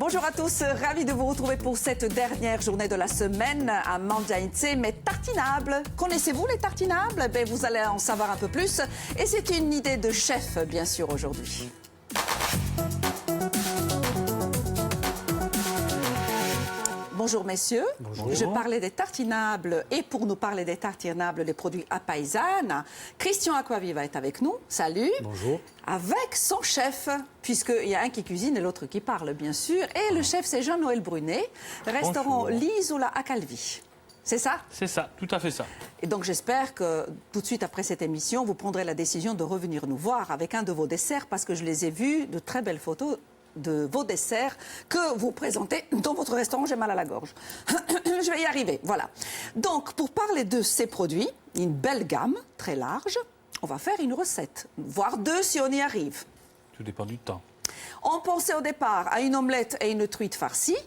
Bonjour à tous, ravi de vous retrouver pour cette dernière journée de la semaine à Mangiainze, mais tartinables. Connaissez-vous les tartinables? Vous allez en savoir un peu plus. Et c'est une idée de chef, bien sûr, aujourd'hui. Bonjour messieurs, Bonjour. Je parlais des tartinables et pour nous parler des tartinables, les produits à paysanne, Christian Acquaviva est avec nous, salut. Bonjour. Avec son chef, puisqu'il y a un qui cuisine et l'autre qui parle bien sûr, et le chef c'est Jean-Noël Brunet, restaurant Bonjour. L'Isola à Calvi. C'est ça? C'est ça, tout à fait ça. Et donc j'espère que tout de suite après cette émission, vous prendrez la décision de revenir nous voir avec un de vos desserts parce que je les ai vus, de très belles photos de vos desserts que vous présentez dans votre restaurant. J'ai mal à la gorge. Je vais y arriver, voilà. Donc, pour parler de ces produits, une belle gamme, très large, on va faire une recette, voire deux si on y arrive. Tout dépend du temps. On pensait au départ à une omelette et une truite farcie,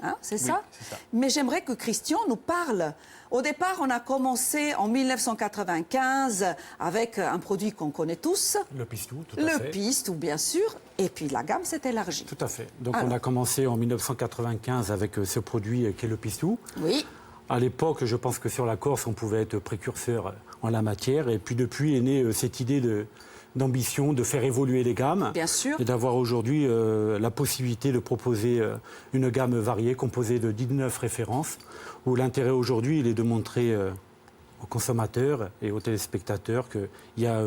hein, c'est ça? c'est ça. Mais j'aimerais que Christian nous parle. Au départ, on a commencé en 1995 avec un produit qu'on connaît tous, Le pistou, tout à le fait. pistou, bien sûr, et puis la gamme s'est élargie. Tout à fait. Donc Alors. on a commencé en 1995 avec ce produit qui est le pistou. Oui, À l'époque, je pense que sur la Corse, on pouvait être précurseur en la matière. Et puis depuis est née cette idée d'ambition de faire évoluer les gammes. bien sûr. Et d'avoir aujourd'hui la possibilité de proposer une gamme variée composée de 19 références, où l'intérêt aujourd'hui, il est de montrer aux consommateurs et aux téléspectateurs qu'il y a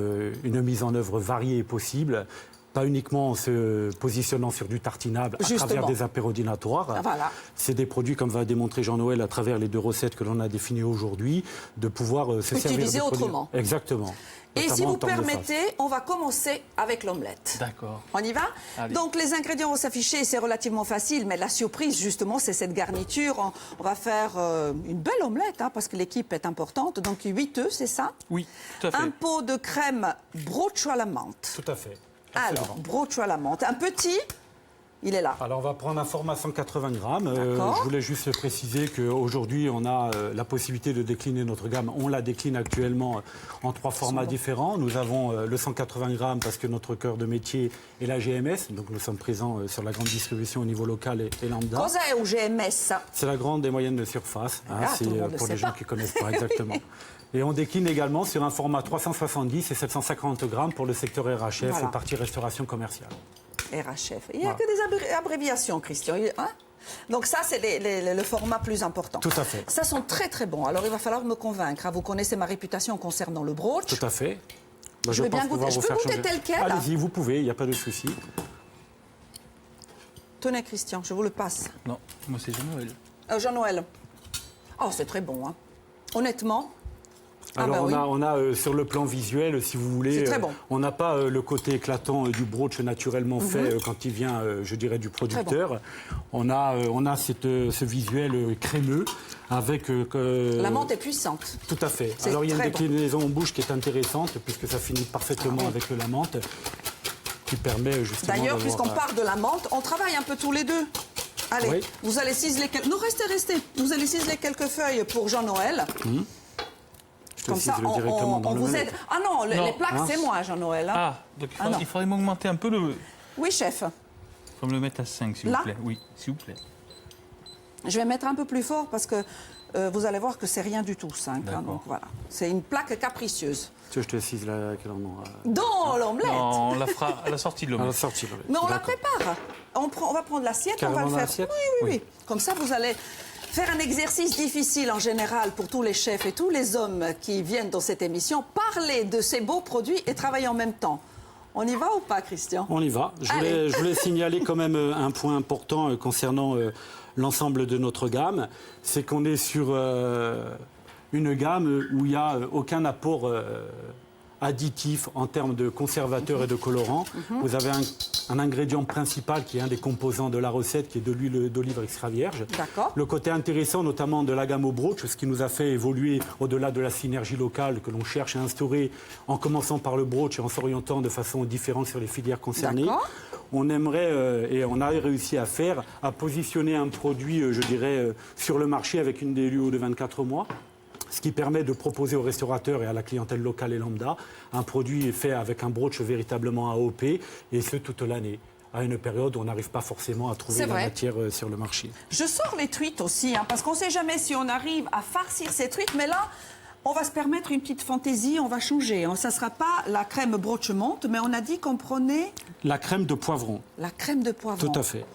une mise en œuvre variée et possible, pas uniquement en se positionnant sur du tartinable à Justement. travers des apéros dînatoires. Ah, voilà. C'est des produits, comme va démontrer Jean-Noël à travers les deux recettes que l'on a définies aujourd'hui, de pouvoir se servir Utiliser de produits. autrement. Exactement. Et si Notamment en vous temps de fête. permettez, on va commencer avec l'omelette. D'accord. On y va? Allez. Donc les ingrédients vont s'afficher, c'est relativement facile, mais la surprise justement c'est cette garniture. On va faire une belle omelette hein, parce que l'équipe est importante. Donc 8 œufs, c'est ça? Oui, tout à fait. Un pot de crème broccio à la menthe. Tout à fait. Alors, Absolument. broccio à la menthe. Un petit, il est là. Alors on va prendre un format 180 grammes. D'accord. Je voulais juste préciser qu'aujourd'hui on a la possibilité de décliner notre gamme. On la décline actuellement en 3 formats différents. Nous avons le 180 grammes parce que notre cœur de métier est la GMS. Donc nous sommes présents sur la grande distribution au niveau local et lambda. Cosa è un GMS? C'est la grande des moyennes de surface. Ah, c'est tout le monde le pour sait les gens pas. qui ne connaissent pas exactement. Et on décline également sur un format 370 et 750 grammes pour le secteur RHF, Voilà. partie restauration commerciale. RHF. Il n'y a Voilà. que des abréviations, Christian. Hein? Donc ça, c'est le format plus important. Tout à fait. Ça sont très très bons. Alors il va falloir me convaincre. hein. Vous connaissez ma réputation concernant le brooch. Tout à fait. Bah, Je veux bien pense goûter. pouvoir Je vous peux faire goûter changer. tel quel? Allez-y, vous pouvez, il n'y a pas de souci. Tenez, Christian, je vous le passe. Non, moi c'est Jean-Noël. Jean-Noël. Oh, c'est très bon. Hein. Honnêtement. Alors oui. on a sur le plan visuel, si vous voulez, C'est très bon. on n'a pas le côté éclatant du brooch naturellement fait quand il vient, je dirais, du producteur. On a ce visuel crémeux avec... La menthe est puissante. Tout à fait. C'est Alors il y a une très bon. déclinaison en bouche qui est intéressante puisque ça finit parfaitement oui. avec la menthe qui permet justement D'ailleurs, d'avoir, puisqu'on parle de la menthe, on travaille un peu tous les deux. Allez, Oui. vous allez ciseler quelques... Non, restez. Vous allez ciseler quelques feuilles pour Jean-Noël. je te Comme ça, cise directement dans on le vous melon. aide. Ah non, les Non. plaques, Hein? c'est moi, Jean-Noël. hein. Ah, donc Ah, non. il faudrait m'augmenter un peu le... Oui, chef. Il faut me le mettre à 5, s'il Là vous plaît. Oui, s'il vous plaît. Je vais mettre un peu plus fort parce que vous allez voir que c'est rien du tout, 5. D'accord. donc voilà. C'est une plaque capricieuse. Tu veux que je te cise là, quel endroit Dans l'omelette. Non, on la fera à la sortie de à la l'omelette. sortie. là. Mais on la D'accord. prépare. On va prendre l'assiette, on va Carrément le dans faire. l'assiette Oui. Comme ça, vous allez faire un exercice difficile en général pour tous les chefs et tous les hommes qui viennent dans cette émission. Parler de ces beaux produits et travailler en même temps. On y va ou pas, Christian? On y va. Je voulais signaler quand même un point important concernant l'ensemble de notre gamme. C'est qu'on est sur une gamme où il n'y a aucun apport additif en termes de conservateurs et de colorants. Vous avez un ingrédient principal qui est un des composants de la recette, qui est de l'huile d'olive extra vierge. D'accord. Le côté intéressant, notamment de la gamme au brooch, ce qui nous a fait évoluer au-delà de la synergie locale que l'on cherche à instaurer en commençant par le brooch et en s'orientant de façon différente sur les filières concernées. D'accord. On aimerait, et on a réussi à faire, à positionner un produit, je dirais, sur le marché avec une DLUO de 24 mois. Ce qui permet de proposer aux restaurateurs et à la clientèle locale et lambda un produit fait avec un brooch véritablement AOP, et ce toute l'année. à une période où on n'arrive pas forcément à trouver C'est la vrai. matière sur le marché. Je sors les truites aussi, hein, parce qu'on ne sait jamais si on arrive à farcir ces truites. Mais là, on va se permettre une petite fantaisie, on va changer. Ça ne sera pas la crème brochemonte, mais on a dit qu'on prenait La crème de poivron, la crème de poivron. tout à fait.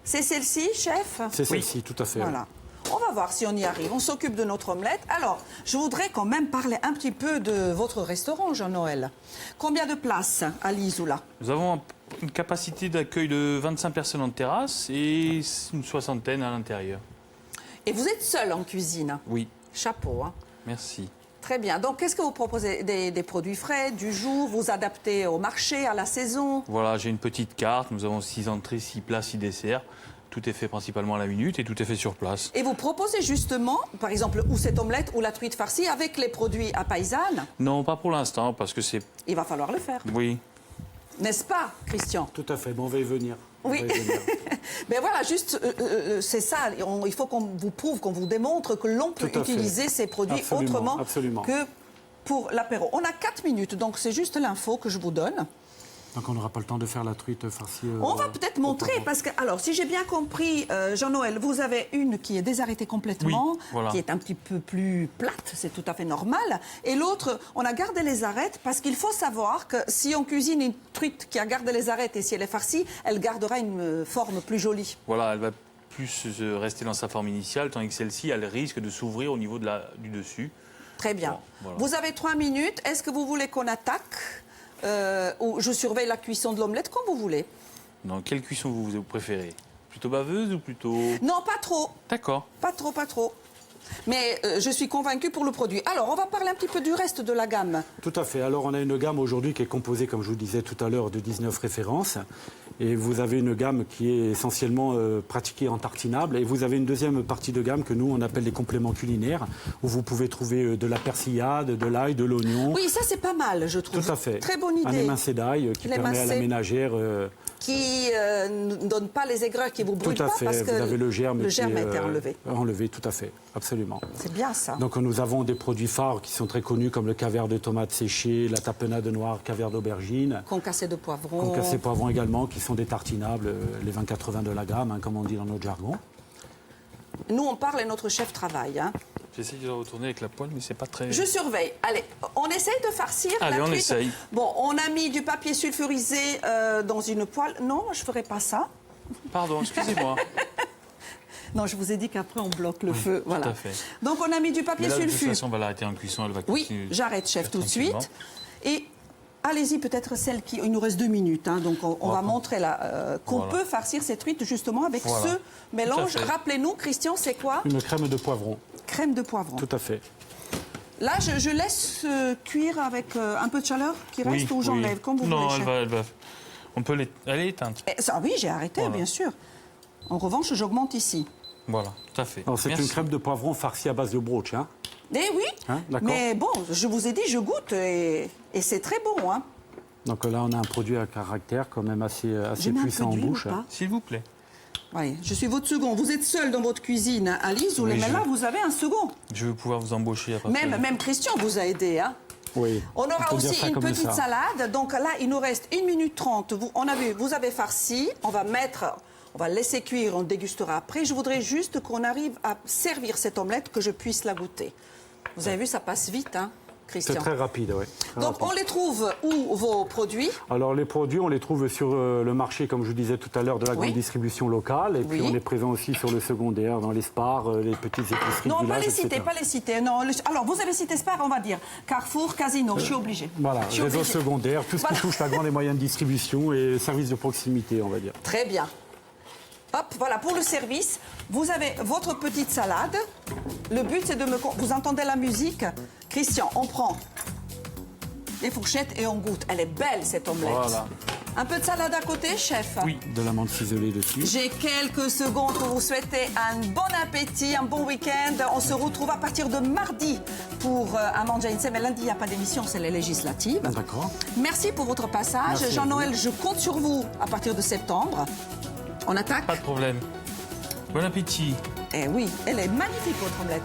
C'est celle-ci, chef? C'est celle-ci, tout à fait. Voilà. On va voir si on y arrive. On s'occupe de notre omelette. Alors, je voudrais quand même parler un petit peu de votre restaurant, Jean-Noël. Combien de places à l'Isoula? Nous avons une capacité d'accueil de 25 personnes en terrasse et une soixantaine à l'intérieur. Et vous êtes seul en cuisine? Oui, Chapeau, hein? merci. Très bien. Donc, qu'est-ce que vous proposez? Des produits frais, du jour, vous adaptez au marché, à la saison? Voilà, j'ai une petite carte. Nous avons 6 entrées, 6 plats, 6 desserts. Tout est fait principalement à la minute et tout est fait sur place. Et vous proposez justement, par exemple, ou cette omelette ou la truite farcie avec les produits à paysanne? Non, pas pour l'instant, parce que c'est... Il va falloir le faire. Oui, N'est-ce pas, Christian? Tout à fait, bon, on va y venir. On Oui. va y venir. Mais voilà, juste, c'est ça. Il faut qu'on vous prouve, qu'on vous démontre que l'on peut Tout à fait. utiliser ces produits Absolument, autrement absolument. que pour l'apéro. On a 4 minutes, donc c'est juste l'info que je vous donne. Donc on n'aura pas le temps de faire la truite farcie. On va peut-être montrer, parce que, alors, si j'ai bien compris, Jean-Noël, vous avez une qui est désarrêtée complètement, Oui, voilà. qui est un petit peu plus plate, c'est tout à fait normal. Et l'autre, on a gardé les arêtes, parce qu'il faut savoir que si on cuisine une truite qui a gardé les arêtes et si elle est farcie, elle gardera une forme plus jolie. voilà, elle va plus rester dans sa forme initiale, tandis que celle-ci, elle risque de s'ouvrir au niveau du dessus. Très bien. Bon, voilà. Vous avez 3 minutes. Est-ce que vous voulez qu'on attaque ou je surveille la cuisson de l'omelette, comme vous voulez? Dans quelle cuisson vous préférez? Plutôt baveuse ou plutôt... Non, pas trop. D'accord. Pas trop, pas trop. Mais je suis convaincue pour le produit. Alors, on va parler un petit peu du reste de la gamme. Tout à fait. Alors on a une gamme aujourd'hui qui est composée, comme je vous disais tout à l'heure, de 19 références. Et vous avez une gamme qui est essentiellement pratiquée en tartinable. Et vous avez une deuxième partie de gamme que nous, on appelle les compléments culinaires, où vous pouvez trouver de la persillade, de l'ail, de l'oignon. Oui, ça, c'est pas mal, je trouve. Tout à fait. Très bonne Un idée. émincé d'ail qui permet à la L'émincé. ménagère... Qui ne donne pas les aigreurs, qui vous brûlent tout à pas, fait. parce que Vous avez le germe qui a est, été enlevé. Enlevé, tout à fait. Absolument. C'est bien ça. Donc nous avons des produits phares qui sont très connus comme le caviar de tomates séchées, la tapenade noire, caviar d'aubergine, Concassé de poivron. concassé poivron également, qui sont des tartinables, les 20-80 de la gamme, hein, comme on dit dans notre jargon. Nous, on parle et notre chef travaille. Hein. J'essaye de la retourner avec la poêle, mais c'est pas très... Je surveille. Allez, on essaye de farcir Allez, la on truite. essaye. Bon, on a mis du papier sulfurisé dans une poêle. Non, je ne ferai pas ça. Pardon, excusez-moi. Non, je vous ai dit qu'après, on bloque le feu. Voilà. à fait. Donc, on a mis du papier Mais là, de toute sulfure. façon, on va l'arrêter en cuisson, elle va Oui, continuer. j'arrête, chef, tout de suite. tranquillement. Et allez-y, peut-être celle qui... Il nous reste 2 minutes, hein, donc on va montrer qu'on Voilà. peut farcir ces truites justement avec Voilà. ce mélange. Tout à fait. Rappelez-nous, Christian, c'est quoi? Une crème de poivron, Crème de poivron. tout à fait. Là, je laisse cuire avec un peu de chaleur qui Oui, reste ou j'enlève, comme vous non, voulez, chef. elle va... On peut elle est éteinte. Oui, j'ai arrêté, Voilà. bien sûr. En revanche, j'augmente ici. Voilà, tout à fait. Alors, c'est Merci. une crème de poivron farcie à base de broach. Hein. Eh oui, Hein, d'accord. mais bon, je vous ai dit, je goûte et c'est très bon. Hein. Donc là, on a un produit à caractère quand même assez Je mets un puissant peu en d'huile bouche. ou pas? S'il vous plaît. Oui, je suis votre second. Vous êtes seul dans votre cuisine, Alice, Oui, mais je- là, vous avez un second. Je vais pouvoir vous embaucher à partir de... Même Christian vous a aidé. Hein. Oui. On aura peut dire aussi ça une comme petite ça. salade. Donc là, il nous reste 1 minute 30. On a vu, vous avez farci. On va laisser cuire, on dégustera après. Je voudrais juste qu'on arrive à servir cette omelette, que je puisse la goûter. Vous avez vu, ça passe vite, hein, C'est Christian. très rapide, oui. Donc on les trouve où, vos produits? Alors les produits, on les trouve sur le marché, comme je vous disais tout à l'heure, de la Oui. grande distribution locale. Et puis Oui. on est présent aussi sur le secondaire, dans les spars, les petites épiceries Non, de pas village, les citer, etc. pas les citer. Non, alors, vous avez cité Spar, on va dire. Carrefour, Casino, je suis obligée. Voilà, Je suis réseau obligée. secondaire, tout ce Voilà. qui touche la grande et moyenne distribution et services de proximité, on va dire. Très bien. Hop, voilà, pour le service, vous avez votre petite salade. Le but, c'est de me... Vous entendez la musique? Christian, on prend les fourchettes et on goûte. Elle est belle, cette omelette. Voilà. Un peu de salade à côté, chef? Oui. De l'amande ciselée dessus. J'ai quelques secondes pour vous souhaiter un bon appétit, un bon week-end. On se retrouve à partir de mardi pour un Mangea Insieme. Mais lundi, il n'y a pas d'émission, c'est les législatives. D'accord. Merci pour votre passage. Merci à Jean-Noël, je compte sur vous à partir de septembre. On attaque? Pas de problème. Bon appétit. Eh oui, elle est magnifique, votre omelette.